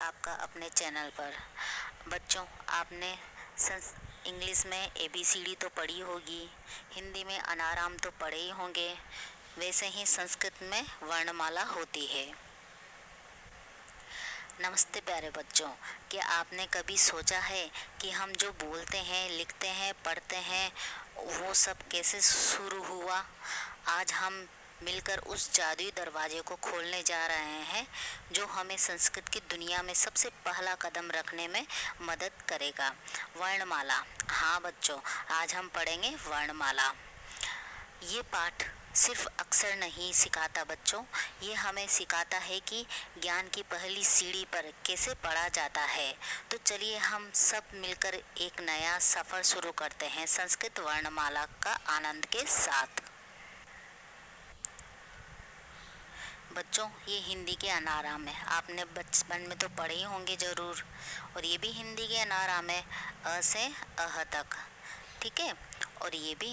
आपका अपने चैनल पर। बच्चों, आपने इंग्लिश में ABCD तो पढ़ी होगी, हिंदी में अनाराम तो पढ़े ही होंगे, वैसे ही संस्कृत में वर्णमाला होती है। नमस्ते प्यारे बच्चों, क्या आपने कभी सोचा है कि हम जो बोलते हैं, लिखते हैं, पढ़ते हैं, वो सब कैसे शुरू हुआ? आज हम मिलकर उस जादुई दरवाजे को खोलने जा रहे हैं जो हमें संस्कृत की दुनिया में सबसे पहला कदम रखने में मदद करेगा। वर्णमाला। हाँ बच्चों, आज हम पढ़ेंगे वर्णमाला। ये पाठ सिर्फ अक्षर नहीं सिखाता बच्चों, ये हमें सिखाता है कि ज्ञान की पहली सीढ़ी पर कैसे पढ़ा जाता है। तो चलिए हम सब मिलकर एक नया सफ़र शुरू करते हैं संस्कृत वर्णमाला का आनंद के साथ। बच्चों, ये हिंदी के अनाराम है, आपने बचपन में तो पढ़े ही होंगे ज़रूर। और ये भी हिंदी के अनाराम है, अ से अह तक, ठीक है। और ये भी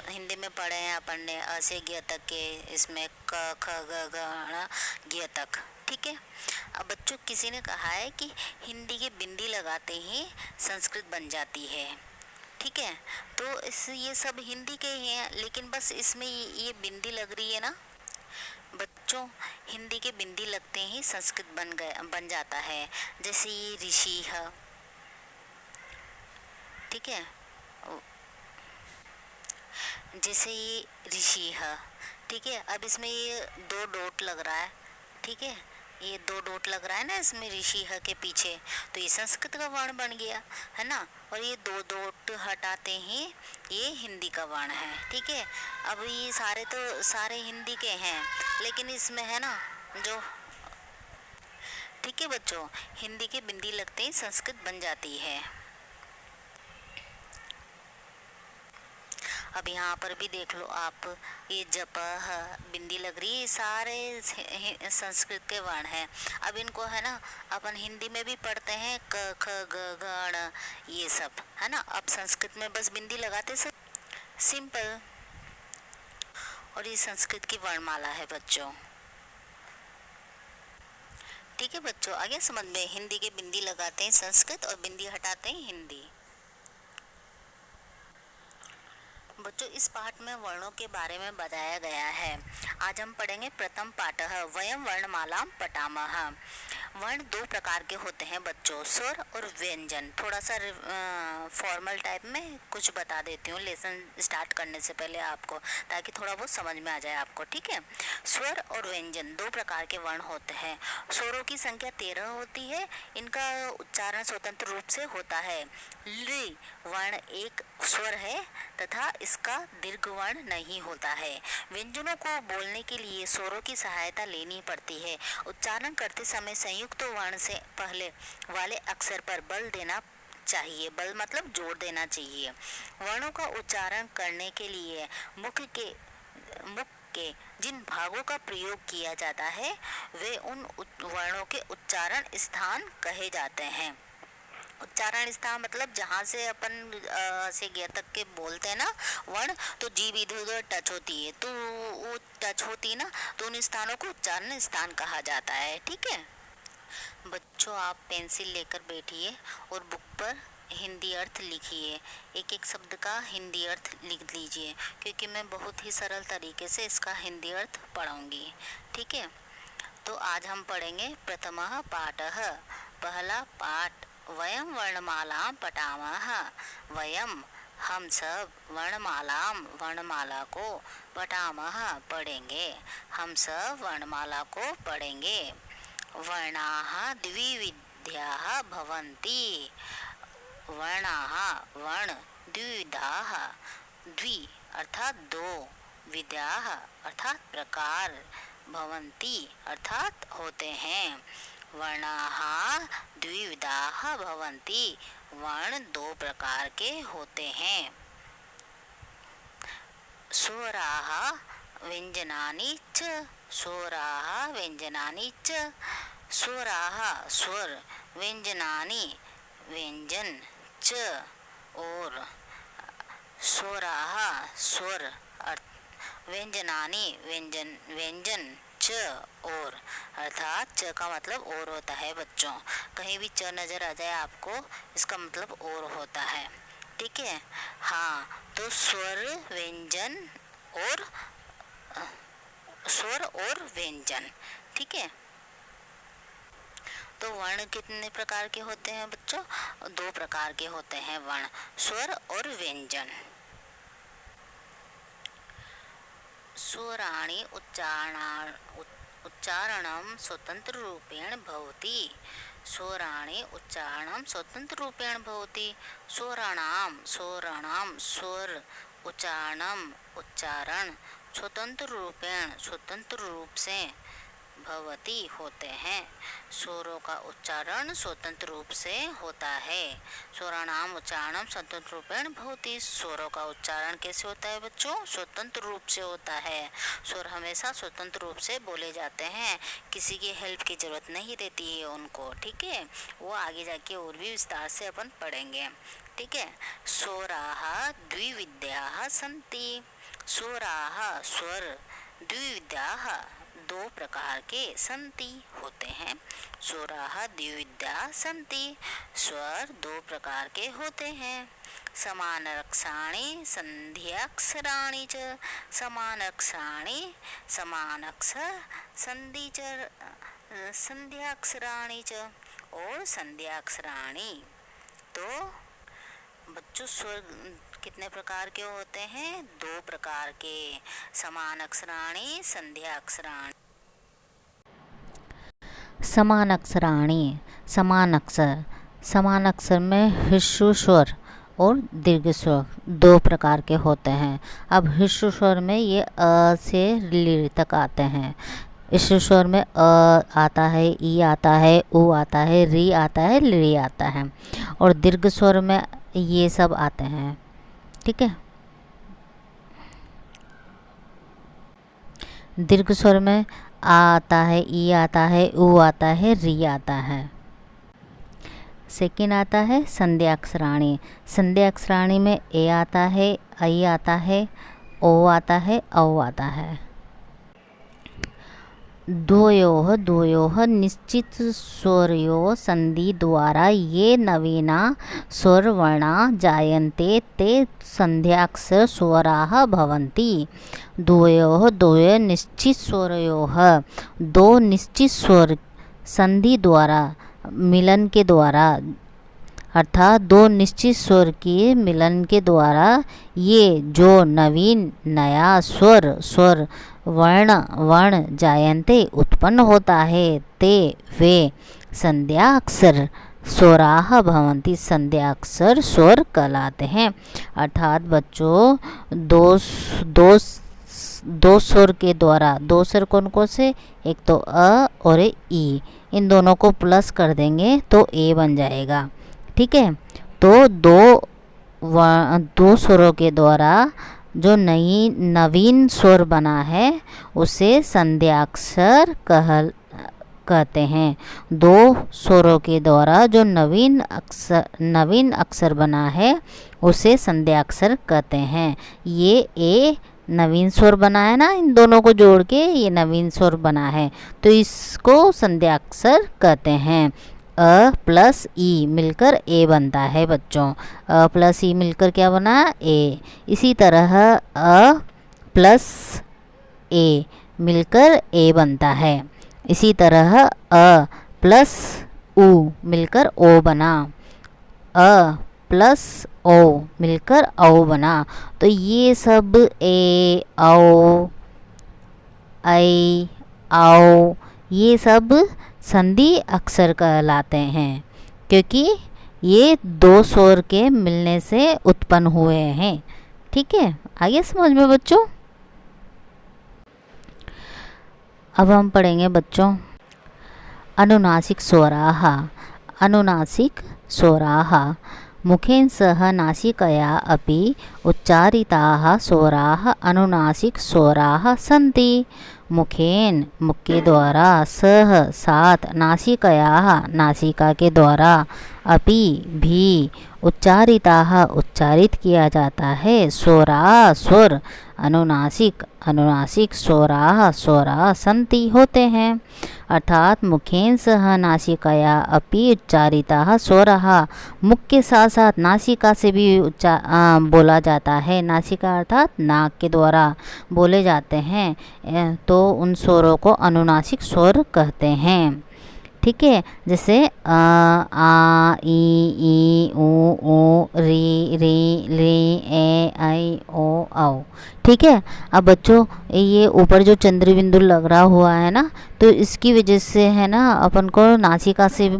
हिंदी में पढ़े हैं अपन ने, अ से ज्ञ तक के, इसमें क ख ग घ ङ ज्ञ तक, ठीक है। अब बच्चों, किसी ने कहा है कि हिंदी की बिंदी लगाते ही संस्कृत बन जाती है, ठीक है। तो ये सब हिंदी के ही हैं, लेकिन बस इसमें ये बिंदी लग रही है ना बच्चों। हिंदी के बिंदी लगते ही संस्कृत बन जाता है। जैसे ये ऋषि है, ठीक है। जैसे ये ऋषि है, ठीक है। अब इसमें ये 2 डॉट लग रहा है, ठीक है। ये 2 डॉट लग रहा है ना इसमें ऋषि है के पीछे, तो ये संस्कृत का वर्ण बन गया है ना। और ये 2 डॉट हटाते ही ये हिंदी का वर्ण है, ठीक है। अब ये सारे हिंदी के हैं, लेकिन इसमें है ना जो, ठीक है बच्चों, हिंदी के बिंदी लगते ही संस्कृत बन जाती है। अब यहाँ पर भी देख लो आप, ये जप बिंदी लग रही है, सारे संस्कृत के वर्ण हैं। अब इनको है ना अपन हिंदी में भी पढ़ते हैं, क ख ग घ ण, ये सब है ना। अब संस्कृत में बस बिंदी लगाते सब, सिंपल। और ये संस्कृत की वर्णमाला है बच्चों, ठीक है बच्चों। आगे समझ में, हिंदी के बिंदी लगाते हैं संस्कृत और बिंदी हटाते हैं हिंदी। बच्चों, इस पाठ में वर्णों के बारे में बताया गया है। आज हम पढ़ेंगे प्रथम पाठः वयम वर्णमालां पठामः। वर्ण 2 प्रकार के होते हैं बच्चों, स्वर और व्यंजन। थोड़ा सा फॉर्मल टाइप में कुछ बता देती हूँ लेसन स्टार्ट करने से पहले आपको, ताकि थोड़ा बहुत समझ में आ जाए आपको, ठीक है। स्वर और व्यंजन 2 प्रकार के वर्ण होते हैं। स्वरों की संख्या 13 होती है, इनका उच्चारण स्वतंत्र रूप से होता है। लि वर्ण एक स्वर है तथा इसका दीर्घ वर्ण नहीं होता है। व्यंजनों को बोलने के लिए स्वरों की सहायता लेनी पड़ती है। उच्चारण करते समय संयुक्त वर्ण से पहले वाले अक्षर पर बल देना चाहिए। बल मतलब जोर देना चाहिए। वर्णों का उच्चारण करने के लिए मुख के जिन भागों का प्रयोग किया जाता है वे उन वर्णों के उच्चारण स्थान कहे जाते हैं। उच्चारण स्थान मतलब जहाँ से अपन से ज्ञ तक के बोलते हैं ना वर्ण, तो जीभ इधर उधर टच होती है, तो वो टच होती है ना, तो उन स्थानों को उच्चारण स्थान कहा जाता है, ठीक है। बच्चों, आप पेंसिल लेकर बैठिए और बुक पर हिंदी अर्थ लिखिए। एक एक शब्द का हिंदी अर्थ लिख लीजिए, क्योंकि मैं बहुत ही सरल तरीके से इसका हिंदी अर्थ पढ़ाऊंगी, ठीक है। तो आज हम पढ़ेंगे प्रथमः पाठः, पहला पाठ, वयम वर्णमालां पठामः। वयम हम सब, वर्णमाला को, पठामः पढ़ेंगे, हम सब वर्णमाला को पढ़ेंगे। वर्णाः द्विविधाः भवन्ति। वर्णाः वर्ण, द्विविधाः द्वि अर्थात 2, विधाः अर्थात प्रकार, भवन्ति अर्थात होते हैं। वर्णाः द्विविधाः भवन्ति, वर्ण 2 प्रकार के होते हैं। स्वराः व्यंजनानि च, स्वराः व्यंजनानि च, स्वराः स्वर, व्यंजनानि व्यंजन, च और, स्वराः स्वर व्यंजनानि व्यंजन, च और, अर्थात च का मतलब और होता है बच्चों। कहीं भी च नजर आ जाए आपको, इसका मतलब और होता है। ठीक है। हाँ, तो स्वर व्यंजन और स्वर और व्यंजन। ठीक है। तो वर्ण कितने प्रकार के होते हैं बच्चों? 2 प्रकार के होते हैं वर्ण, स्वर और व्यंजन। स्वराणि उच्चारणं स्वतंत्र रूपेण भवति। स्वराणि उच्चारणं स्वतंत्र रूपेण भवति। स्वराणाम स्वर उच्चारण स्वतंत्र रूप से भवति होते हैं। स्वरों का उच्चारण स्वतंत्र रूप से होता है। स्वराणाम उच्चारणम स्वतंत्र रूपेण भवति। स्वरों का उच्चारण कैसे होता है बच्चों? स्वतंत्र रूप से होता है। स्वर हमेशा स्वतंत्र रूप से बोले जाते हैं, किसी की हेल्प की जरूरत नहीं रहती है उनको। ठीक है, वो आगे जाके और भी विस्तार से अपन पढ़ेंगे। ठीक है। स्वराः द्विविधाः सन्ति। स्वराः स्वर द्विविधाः 2 प्रकार के सन्ति होते हैं। स्वराः द्विविधा सन्ति, स्वर 2 प्रकार के होते हैं। समानक्षराणि संध्याक्षराणि च। समानक्षर संध्याक्षराणि च और संध्याक्षराणि। तो बच्चों स्वर कितने प्रकार के होते हैं? 2 प्रकार के, समानक्षराणि संध्याक्षराणि। समान अक्षर में ह्रस्व स्वर और दीर्घ स्वर 2 प्रकार के होते हैं। अब ह्रस्व स्वर में ये अ से ली तक आते हैं। इस स्वर में अ आता है, ई आता है, उ आता है, री आता है, ली आता है। और दीर्घ स्वर में ये सब आते हैं। ठीक है। दीर्घ स्वर में आ आता है, ई आता है, उ आता है, री आता है। सेकेंड आता है संध्याक्षराणि। संध्याक्षराणि में ए आता है, आई आता है, ओ आता है, औ आता है। द्वयोः निश्चित स्वरयोः संधि द्वारा ये नवीना स्वरवर्णा जायन्ते ते संध्याक्षर स्वराः भवन्ति। द्वयोः निश्चित स्वरयोः 2 निश्चित स्वर संधि द्वारा, मिलन के द्वारा, अर्थात 2 निश्चित स्वर के मिलन के द्वारा ये जो नवीन नया स्वर वर्ण जायन्ते उत्पन्न होता है, ते वे संध्याक्षर स्वराः भवन्ति, संध्याक्षर स्वर कहलाते हैं। अर्थात बच्चों दो स्वर के द्वारा, 2 स्वर कौन कौन से? एक तो अ और ई, इन दोनों को प्लस कर देंगे तो ए बन जाएगा। ठीक है। तो 2 स्वरों के द्वारा जो नवीन स्वर बना है उसे संध्याक्षर कहते हैं। 2 स्वरों के द्वारा जो नवीन अक्षर बना है उसे संध्याक्षर कहते हैं। ये ए नवीन स्वर बना है ना, इन दोनों को जोड़ के ये नवीन स्वर बना है, तो इसको संध्याक्षर कहते हैं। अ प्लस ई मिलकर ए बनता है बच्चों। अ प्लस ई मिलकर क्या बना? ए। इसी तरह अ प्लस ए मिलकर ए बनता है। इसी तरह अ प्लस उ मिलकर ओ बना। अ प्लस ओ मिलकर औ बना। तो ये सब ए, औ, ऐ, औ ये सब संधि अक्षर कहलाते हैं, क्योंकि ये 2 स्वर के मिलने से उत्पन्न हुए हैं। ठीक है, आगे समझ में बच्चों। अब हम पढ़ेंगे बच्चों अनुनासिक स्वराः। अनुनासिक स्वराः मुखेन सह नासिकया अपि उच्चारिताः स्वराः अनुनासिक स्वराः सन्ति। मुखेन मुख के द्वारा, सह साथ, नासिकया नासिका के द्वारा, अपि भी, उच्चारिताः उच्चारित किया जाता है, स्वरा स्वर अनुनासिक अनुनासिक स्वराः स्वराः सन्ति होते हैं। अर्थात मुखेन सह नासिकया अपि उच्चारिताः स्वराः, मुख के साथ साथ नासिका से भी बोला जाता है। नासिका अर्थात नाक के द्वारा बोले जाते हैं, तो उन स्वरों को अनुनासिक स्वर कहते हैं। ठीक है, जैसे आ ई ऊ री री ली ए आई ओ औ। ठीक है, अब बच्चों ये ऊपर जो चंद्र बिंदु लग रहा हुआ है ना, तो इसकी वजह से है ना अपन को नासिका से भी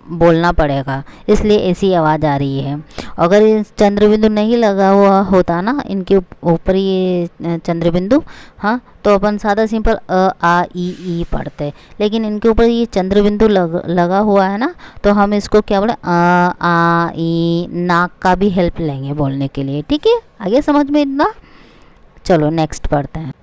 बोलना पड़ेगा, इसलिए ऐसी आवाज़ आ रही है। अगर चंद्र बिंदु नहीं लगा हुआ होता ना इनके ऊपर ये चंद्र बिंदु, हाँ, तो अपन सादा सिंपल अ आ ई पढ़ते, लेकिन इनके ऊपर ये चंद्र बिंदु लगा हुआ है ना, तो हम इसको क्या बोले अ आ ई, नाक का भी हेल्प लेंगे बोलने के लिए। ठीक है, आगे समझ में इतना। चलो नेक्स्ट पढ़ते हैं।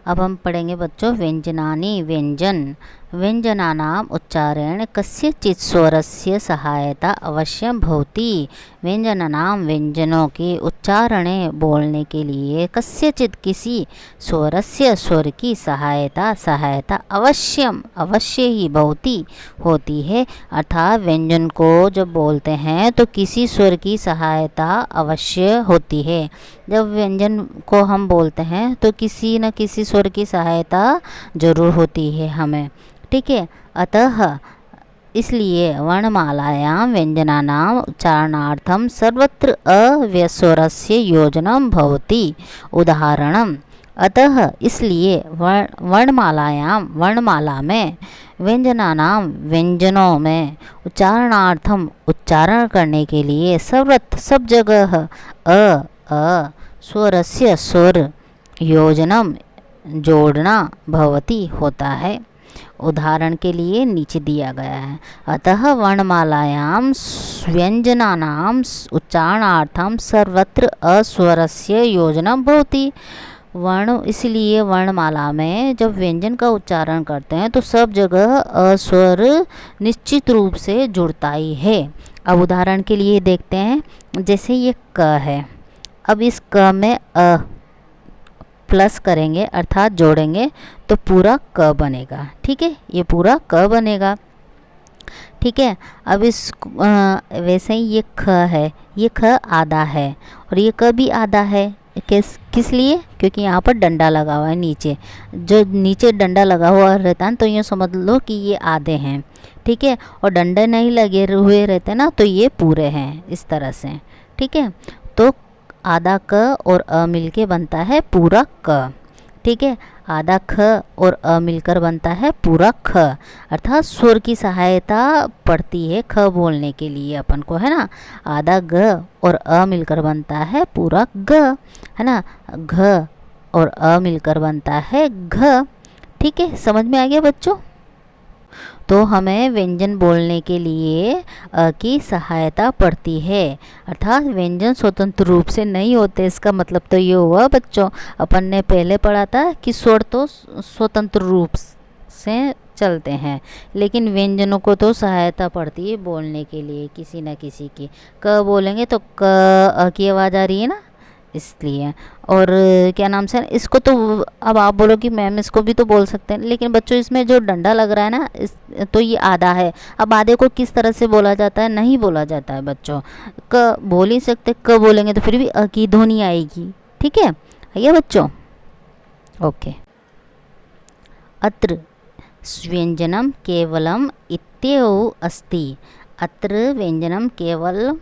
अब हम पढ़ेंगे बच्चों व्यंजनानि व्यंजन। व्यंजनानाम उच्चारण कस्यचित् स्वरस्य सहायता अवश्यं भवति। व्यंजनानाम व्यंजनों के उच्चारणे बोलने के लिए कस्यचित् किसी स्वरस्य स्वर की सहायता अवश्यम अवश्य ही भवति होती है। अर्थात व्यंजन को जब बोलते हैं तो किसी स्वर की सहायता अवश्य होती है। जब व्यंजन को हम बोलते हैं तो किसी न किसी स्वर की सहायता जरूर होती है हमें। ठीक है, अतः इसलिए वर्णमालायां व्यंजनानां उच्चारणार्थं सर्वत्र अव्यस्वरस्य योजनं भवति। उदाहरणम्, अतः इसलिए वर्णमाला में व्यंजनानां व्यंजनों में उच्चारणार्थम उच्चारण करने के लिए सर्वत्र सब जगह अ स्वरस्य स्वर योजनम जोड़ना भवति होता है। उदाहरण के लिए नीचे दिया गया है, अतः वर्णमालायां व्यंजनानां उच्चारणार्थं सर्वत्र अस्वरस्य योजनं भवति। इसलिए वर्णमाला में जब व्यंजन का उच्चारण करते हैं तो सब जगह अस्वर निश्चित रूप से जुड़ता ही है। अब उदाहरण के लिए देखते हैं, जैसे ये क है, अब इस क में अ प्लस करेंगे अर्थात जोड़ेंगे तो पूरा क बनेगा। ठीक है, ये पूरा क बनेगा। ठीक है, अब इस वैसे ही ये ख है, ये ख आधा है और ये क भी आधा है। किस लिए? क्योंकि यहाँ पर डंडा लगा हुआ है नीचे, जो नीचे डंडा लगा हुआ रहता है तो ये समझ लो कि ये आधे हैं। ठीक है, और डंडे नहीं लगे हुए रहते ना तो ये पूरे हैं इस तरह से। ठीक है, तो आधा क और अ मिलके बनता है पूरा क। ठीक है, आधा ख और अ मिलकर बनता है पूरा ख। अर्थात स्वर की सहायता पड़ती है ख बोलने के लिए अपन को, है ना। आधा ग और अ मिलकर बनता है पूरा ग, है ना। घ और अ मिलकर बनता है घ। ठीक है, समझ में आ गया बच्चों। तो हमें व्यंजन बोलने के लिए अ की सहायता पड़ती है, अर्थात व्यंजन स्वतंत्र रूप से नहीं होते। इसका मतलब तो ये हुआ बच्चों, अपन ने पहले पढ़ा था कि स्वर तो स्वतंत्र रूप से चलते हैं, लेकिन व्यंजनों को तो सहायता पड़ती है बोलने के लिए किसी न किसी की। क बोलेंगे तो क अ की आवाज़ आ रही है ना, इसलिए। और क्या नाम से, इसको तो अब आप बोलो कि मैम इसको भी तो बोल सकते हैं, लेकिन बच्चों इसमें जो डंडा लग रहा है ना तो ये आधा है। अब आधे को किस तरह से बोला जाता है? नहीं बोला जाता है बच्चों, क बोल ही सकते। क बोलेंगे तो फिर भी अ की ध्वनि आएगी। ठीक है, आइए बच्चों। ओके, अत्र व्यंजनम केवलम इत्येव अस्ति। अत्र व्यंजनम केवल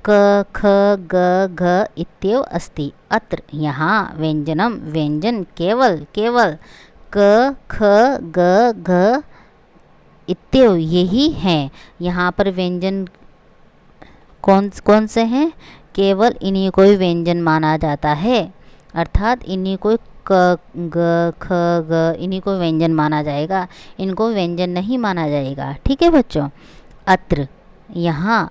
क ख ग घ इत्येव अस्ति। अत्र यहाँ व्यंजनम व्यंजन केवल क ख ग घ इत्येव यही हैं। यहाँ पर व्यंजन कौन से हैं? केवल इन्हीं को व्यंजन माना जाता है, अर्थात इन्हीं को क ग ख ग इन्हीं को व्यंजन माना जाएगा, इनको व्यंजन नहीं माना जाएगा। ठीक है बच्चों। अत्र यहाँ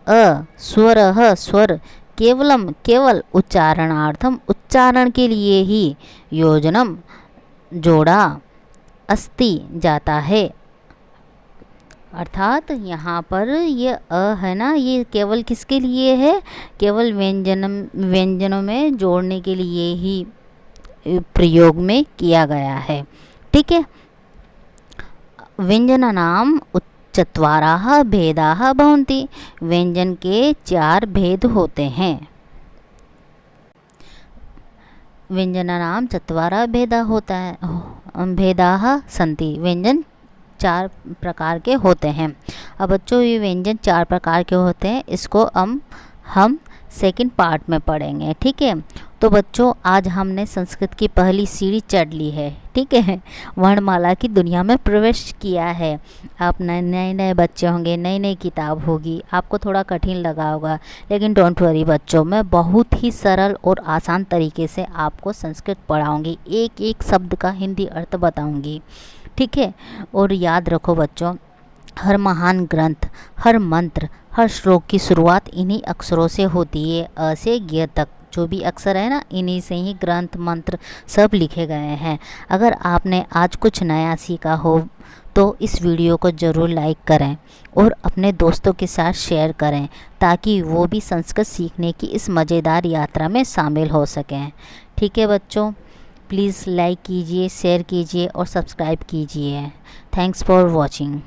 स्वरः स्वर केवल उच्चारणार्थम उच्चारण के लिए ही योजनम जोड़ा अस्ति जाता है। अर्थात यहाँ पर ये अ है ना, ये केवल किसके लिए है, केवल व्यंजनों में जोड़ने के लिए ही प्रयोग में किया गया है। ठीक है। व्यंजनानाम चत्वारः भेदाः भवन्ति। व्यंजन के 4 भेद होते हैं। व्यंजनानाम चत्वारः भेदाः सन्ति। व्यंजन 4 प्रकार के होते हैं। अब बच्चों ये व्यंजन 4 प्रकार के होते हैं, इसको हम सेकंड पार्ट में पढ़ेंगे। ठीक है। तो बच्चों आज हमने संस्कृत की पहली सीढ़ी चढ़ ली है। ठीक है। वर्णमाला की दुनिया में प्रवेश किया है। आप नए बच्चे होंगे, नई नई किताब होगी, आपको थोड़ा कठिन लगा होगा, लेकिन डोंट वरी बच्चों, मैं बहुत ही सरल और आसान तरीके से आपको संस्कृत पढ़ाऊँगी। एक एक शब्द का हिंदी अर्थ बताऊँगी। ठीक है। और याद रखो बच्चों, हर महान ग्रंथ, हर मंत्र, हर श्लोक की शुरुआत इन्हीं अक्षरों से होती है। अ से ज्ञ तक जो भी अक्षर है ना, इन्हीं से ही ग्रंथ मंत्र सब लिखे गए हैं। अगर आपने आज कुछ नया सीखा हो तो इस वीडियो को ज़रूर लाइक करें और अपने दोस्तों के साथ शेयर करें, ताकि वो भी संस्कृत सीखने की इस मज़ेदार यात्रा में शामिल हो सकें। ठीक है बच्चों, प्लीज़ लाइक कीजिए, शेयर कीजिए और सब्सक्राइब कीजिए। Thanks for watching.